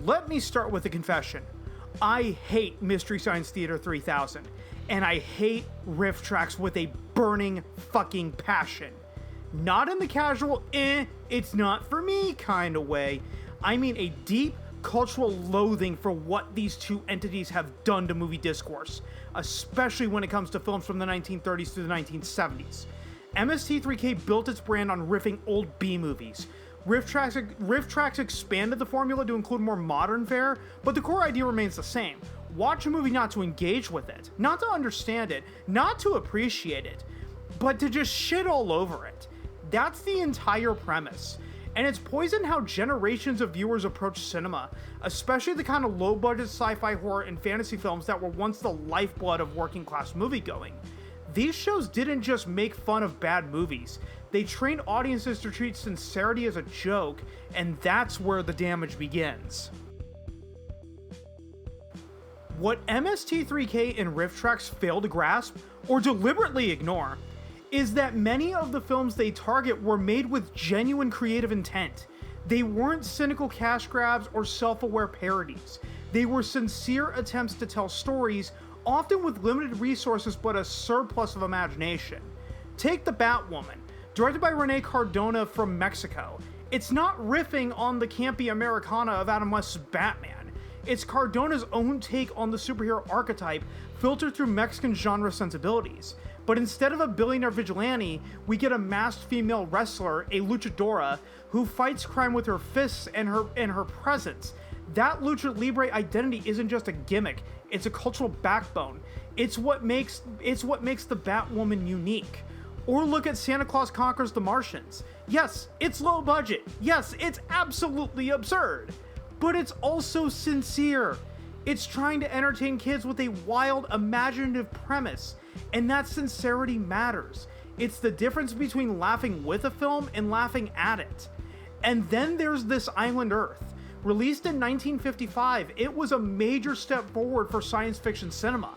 Let me start with a confession. I hate Mystery Science Theater 3000, and I hate RiffTrax with a burning fucking passion. Not in the casual, it's not for me kind of way. I mean a deep cultural loathing for what these two entities have done to movie discourse, especially when it comes to films from the 1930s through the 1970s. MST3K built its brand on riffing old B-movies. RiffTrax expanded the formula to include more modern fare, but the core idea remains the same. Watch a movie not to engage with it, not to understand it, not to appreciate it, but to just shit all over it. That's the entire premise. And it's poisoned how generations of viewers approach cinema, especially the kind of low-budget sci-fi, horror, and fantasy films that were once the lifeblood of working-class moviegoing. These shows didn't just make fun of bad movies, they trained audiences to treat Sincerity as a joke, and that's where the damage begins. What MST3K and RiffTrax fail to grasp, or deliberately ignore, is that many of the films they target were made with genuine creative intent. They weren't cynical cash grabs or self-aware parodies. They were sincere attempts to tell stories, often with limited resources but a surplus of imagination. Take The Batwoman, directed by René Cardona from Mexico. It's not riffing on the campy Americana of Adam West's Batman. It's Cardona's own take on the superhero archetype filtered through Mexican genre sensibilities. But instead of a billionaire vigilante, we get a masked female wrestler, a luchadora, who fights crime with her fists and her presence. That lucha libre identity isn't just a gimmick, it's a cultural backbone. It's what makes the Batwoman unique. Or look at Claus Conquers the Martians. Yes, it's low budget. Yes, it's absolutely absurd. But it's also sincere. It's trying to entertain kids with a wild, imaginative premise, and that sincerity matters. It's the difference between laughing with a film and laughing at it. And then there's This Island Earth. Released in 1955, it was a major step forward for science fiction cinema.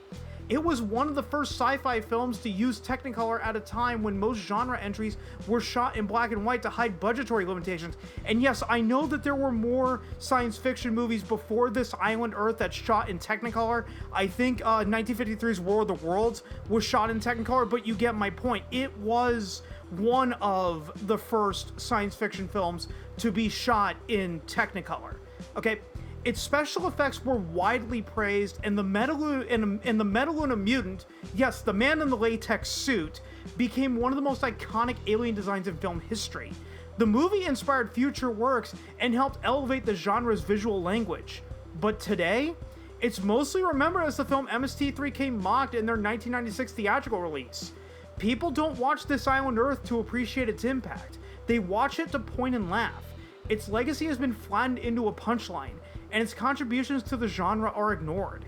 It was one of the first sci-fi films to use Technicolor at a time when most genre entries were shot in black and white to hide budgetary limitations. And yes, I know that there were more science fiction movies before This Island Earth that shot in Technicolor. I think 1953's War of the Worlds was shot in Technicolor, but you get my point. It was one of the first science fiction films to be shot in Technicolor. Okay? Its special effects were widely praised, and the Metaluna mutant, yes, the man in the latex suit, became one of the most iconic alien designs in film history. The movie inspired future works and helped elevate the genre's visual language. But today, it's mostly remembered as the film MST3K mocked in their 1996 theatrical release. People don't watch This Island Earth to appreciate its impact. They watch it to point and laugh. Its legacy has been flattened into a punchline, and its contributions to the genre are ignored.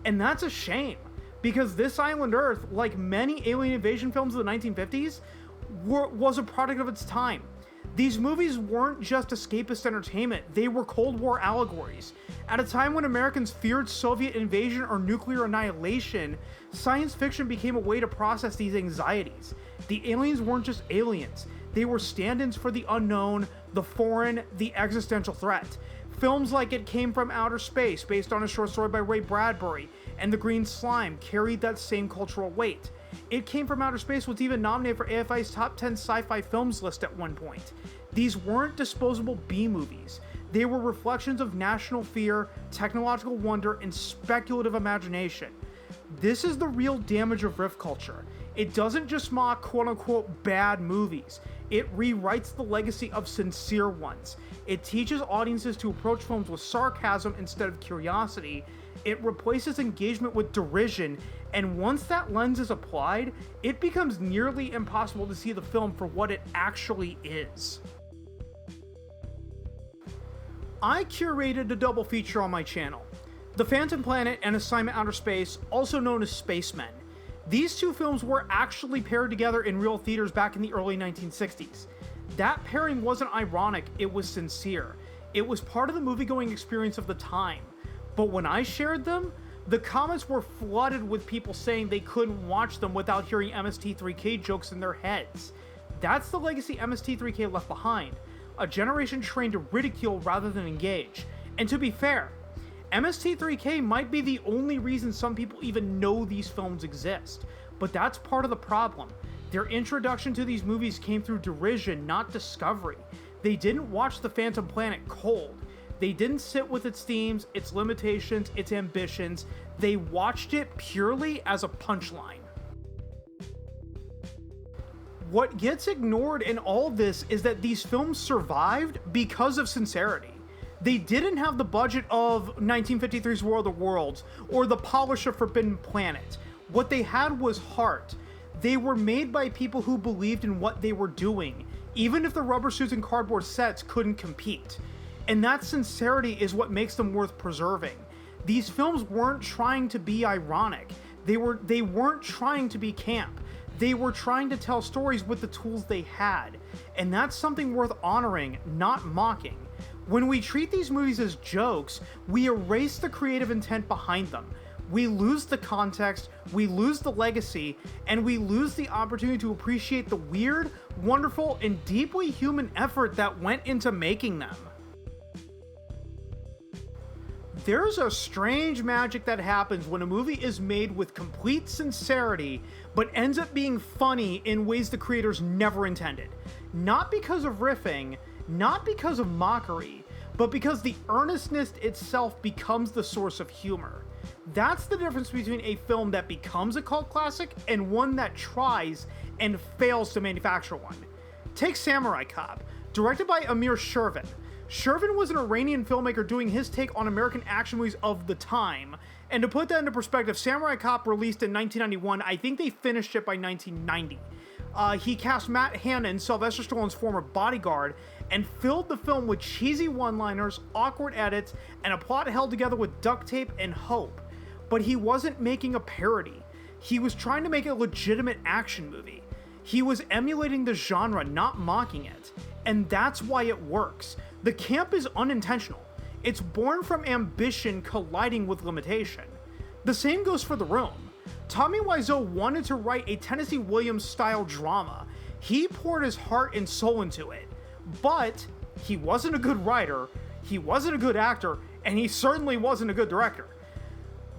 And that's a shame, because This Island Earth, like many alien invasion films of the 1950s, was a product of its time. These movies weren't just escapist entertainment, they were Cold War allegories. At a time when Americans feared Soviet invasion or nuclear annihilation, science fiction became a way to process these anxieties. The aliens weren't just aliens, they were stand-ins for the unknown, the foreign, the existential threat. Films like It Came from Outer Space, based on a short story by Ray Bradbury, and The Green Slime carried that same cultural weight. It Came from Outer Space was even nominated for AFI's Top 10 Sci-Fi Films list at one point. These weren't disposable B-movies. They were reflections of national fear, technological wonder, and speculative imagination. This is the real damage of riff culture. It doesn't just mock quote-unquote bad movies. It rewrites the legacy of sincere ones. It teaches audiences to approach films with sarcasm instead of curiosity. It replaces engagement with derision, and once that lens is applied, it becomes nearly impossible to see the film for what it actually is. I curated a double feature on my channel. The Phantom Planet and Assignment Outer Space, also known as Spacemen. These two films were actually paired together in real theaters back in the early 1960s. That pairing wasn't ironic, it was sincere. It was part of the moviegoing experience of the time. But when I shared them, the comments were flooded with people saying they couldn't watch them without hearing MST3K jokes in their heads. That's the legacy MST3K left behind. A generation trained to ridicule rather than engage. And to be fair, MST3K might be the only reason some people even know these films exist, but that's part of the problem. Their introduction to these movies came through derision, not discovery. They didn't watch The Phantom Planet cold. They didn't sit with its themes, its limitations, its ambitions. They watched it purely as a punchline. What gets ignored in all this is that these films survived because of Sincerity. They didn't have the budget of 1953's War of the Worlds or the polish of Forbidden Planet. What they had was heart. They were made by people who believed in what they were doing, even if the rubber suits and cardboard sets couldn't compete. And that sincerity is what makes them worth preserving. These films weren't trying to be ironic. They weren't trying to be camp. They were trying to tell stories with the tools they had. And that's something worth honoring, not mocking. When we treat these movies as jokes, we erase the creative intent behind them. We lose the context, we lose the legacy, and we lose the opportunity to appreciate the weird, wonderful, and deeply human effort that went into making them. There's a strange magic that happens when a movie is made with complete sincerity, but ends up being funny in ways the creators never intended. Not because of riffing, not because of mockery, but because the earnestness itself becomes the source of humor. That's the difference between a film that becomes a cult classic and one that tries and fails to manufacture one. Take Samurai Cop, directed by Amir Shervin. Shervin was an Iranian filmmaker doing his take on American action movies of the time. And to put that into perspective, Samurai Cop released in 1991. I think they finished it by 1990. He cast Matt Hannon, Sylvester Stallone's former bodyguard, and filled the film with cheesy one-liners, awkward edits, and a plot held together with duct tape and hope. But he wasn't making a parody. He was trying to make a legitimate action movie. He was emulating the genre, not mocking it. And that's why it works. The camp is unintentional. It's born from ambition colliding with limitation. The same goes for The Room. Tommy Wiseau wanted to write a Tennessee Williams-style drama. He poured his heart and soul into it. But he wasn't a good writer, he wasn't a good actor, and he certainly wasn't a good director.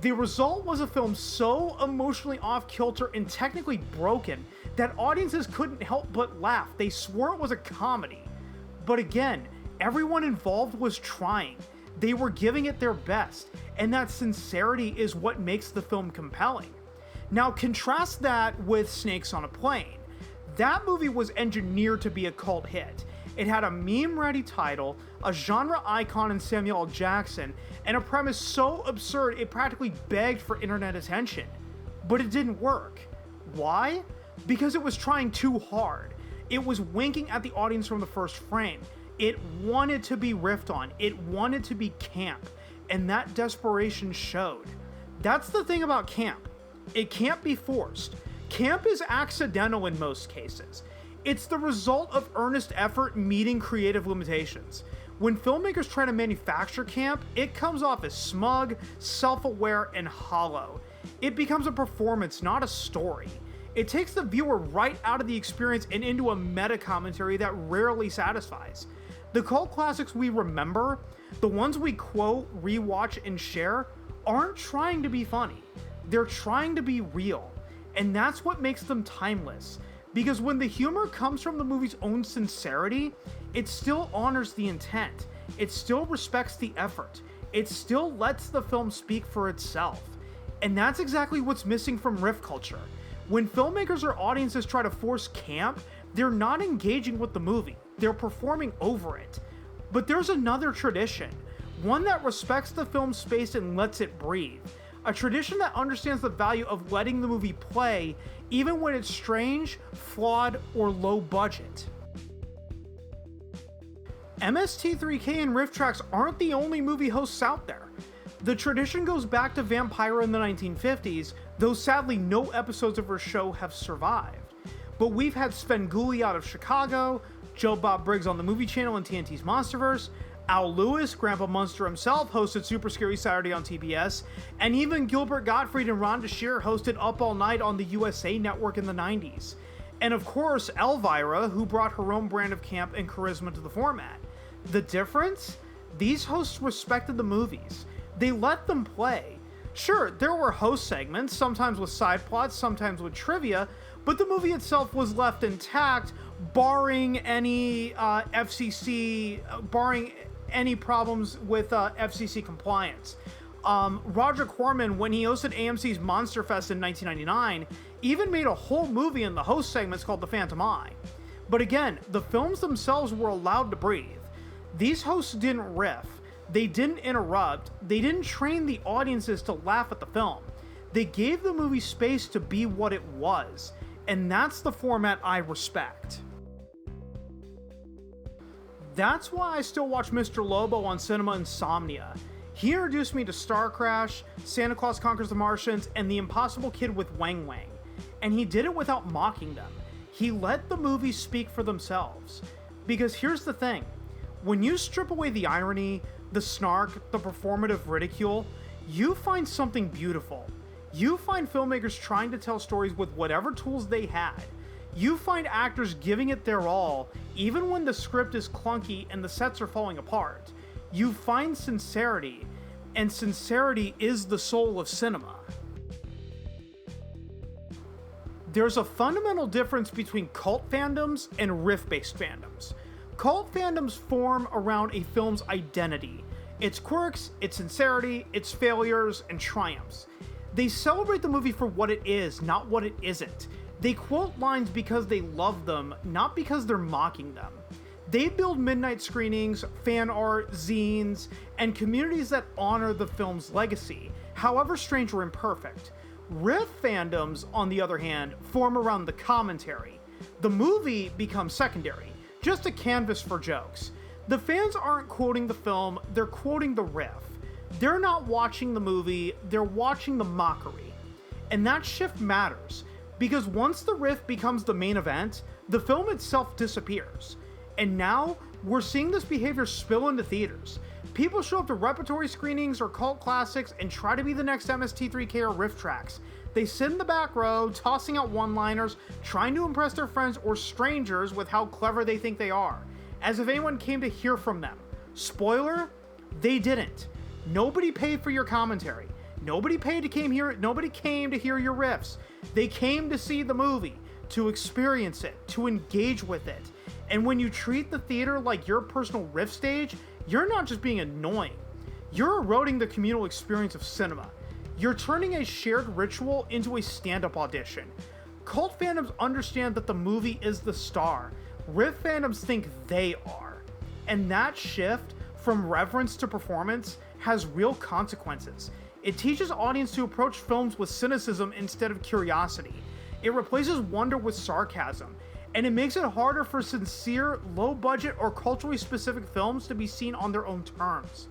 The result was a film so emotionally off-kilter and technically broken that audiences couldn't help but laugh. They swore it was a comedy. But again, everyone involved was trying. They were giving it their best, and that sincerity is what makes the film compelling. Now contrast that with Snakes on a Plane. That movie was engineered to be a cult hit. It had a meme-ready title, a genre icon in Samuel L. Jackson, and a premise so absurd it practically begged for internet attention. But it didn't work. Why? Because it was trying too hard. It was winking at the audience from the first frame. It wanted to be riffed on. It wanted to be camp. And that desperation showed. That's the thing about camp. It can't be forced. Camp is accidental in most cases. It's the result of earnest effort meeting creative limitations. When filmmakers try to manufacture camp, it comes off as smug, self-aware, and hollow. It becomes a performance, not a story. It takes the viewer right out of the experience and into a meta-commentary that rarely satisfies. The cult classics we remember, the ones we quote, rewatch, and share, aren't trying to be funny. They're trying to be real. And that's what makes them timeless. Because when the humor comes from the movie's own sincerity, it still honors the intent. It still respects the effort. It still lets the film speak for itself. And that's exactly what's missing from riff culture. When filmmakers or audiences try to force camp, they're not engaging with the movie. They're performing over it. But there's another tradition, one that respects the film's space and lets it breathe. A tradition that understands the value of letting the movie play, even when it's strange, flawed, or low budget. MST3K and RiffTrax aren't the only movie hosts out there. The tradition goes back to Vampira in the 1950s, though sadly no episodes of her show have survived. But we've had Svengoolie out of Chicago, Joe Bob Briggs on the Movie Channel and TNT's Monsterverse, Al Lewis, Grandpa Munster himself, hosted Super Scary Saturday on TBS, and even Gilbert Gottfried and Rhonda Shear hosted Up All Night on the USA Network in the 90s. And of course, Elvira, who brought her own brand of camp and charisma to the format. The difference? These hosts respected the movies. They let them play. Sure, there were host segments, sometimes with side plots, sometimes with trivia, but the movie itself was left intact, barring any problems with FCC compliance. Roger Corman, when he hosted AMC's Monster Fest in 1999, even made a whole movie in the host segments called The Phantom Eye. But again, the films themselves were allowed to breathe. These hosts didn't riff, they didn't interrupt, they didn't train the audiences to laugh at the film. They gave the movie space to be what it was, and that's the format I respect. That's why I still watch Mr. Lobo on Cinema Insomnia. He introduced me to Star Crash, Santa Claus Conquers the Martians, and The Impossible Kid with Wang Wang. And he did it without mocking them. He let the movies speak for themselves. Because here's the thing. When you strip away the irony, the snark, the performative ridicule, you find something beautiful. You find filmmakers trying to tell stories with whatever tools they had. You find actors giving it their all, even when the script is clunky and the sets are falling apart. You find sincerity, and sincerity is the soul of cinema. There's a fundamental difference between cult fandoms and riff-based fandoms. Cult fandoms form around a film's identity, its quirks, its sincerity, its failures, and triumphs. They celebrate the movie for what it is, not what it isn't. They quote lines because they love them, not because they're mocking them. They build midnight screenings, fan art, zines, and communities that honor the film's legacy, however strange or imperfect. Riff fandoms, on the other hand, form around the commentary. The movie becomes secondary, just a canvas for jokes. The fans aren't quoting the film, they're quoting the riff. They're not watching the movie, they're watching the mockery. And that shift matters, because once the riff becomes the main event, the film itself disappears. And now, we're seeing this behavior spill into theaters. People show up to repertory screenings or cult classics and try to be the next MST3K or RiffTrax. They sit in the back row, tossing out one-liners, trying to impress their friends or strangers with how clever they think they are, as if anyone came to hear from them. Spoiler, they didn't. Nobody paid for your commentary. Nobody came to hear your riffs. They came to see the movie, to experience it, to engage with it. And when you treat the theater like your personal riff stage, you're not just being annoying. You're eroding the communal experience of cinema. You're turning a shared ritual into a stand-up audition. Cult fandoms understand that the movie is the star. Riff fandoms think they are. And that shift from reverence to performance has real consequences. It teaches audience to approach films with cynicism instead of curiosity. It replaces wonder with sarcasm. And it makes it harder for sincere, low-budget, or culturally specific films to be seen on their own terms.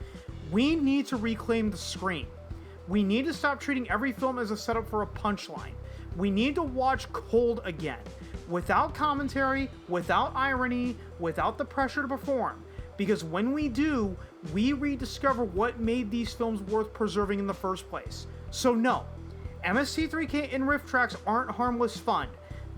We need to reclaim the screen. We need to stop treating every film as a setup for a punchline. We need to watch cold again, without commentary, without irony, without the pressure to perform. Because when we do, we rediscover what made these films worth preserving in the first place. So no, MST3K and RiffTrax aren't harmless fun.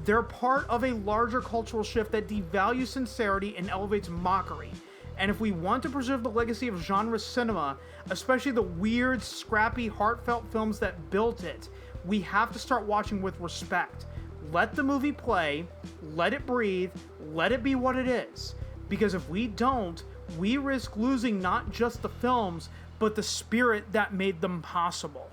They're part of a larger cultural shift that devalues sincerity and elevates mockery. And if we want to preserve the legacy of genre cinema, especially the weird, scrappy, heartfelt films that built it, we have to start watching with respect. Let the movie play, let it breathe, let it be what it is. Because if we don't, we risk losing not just the films, but the spirit that made them possible.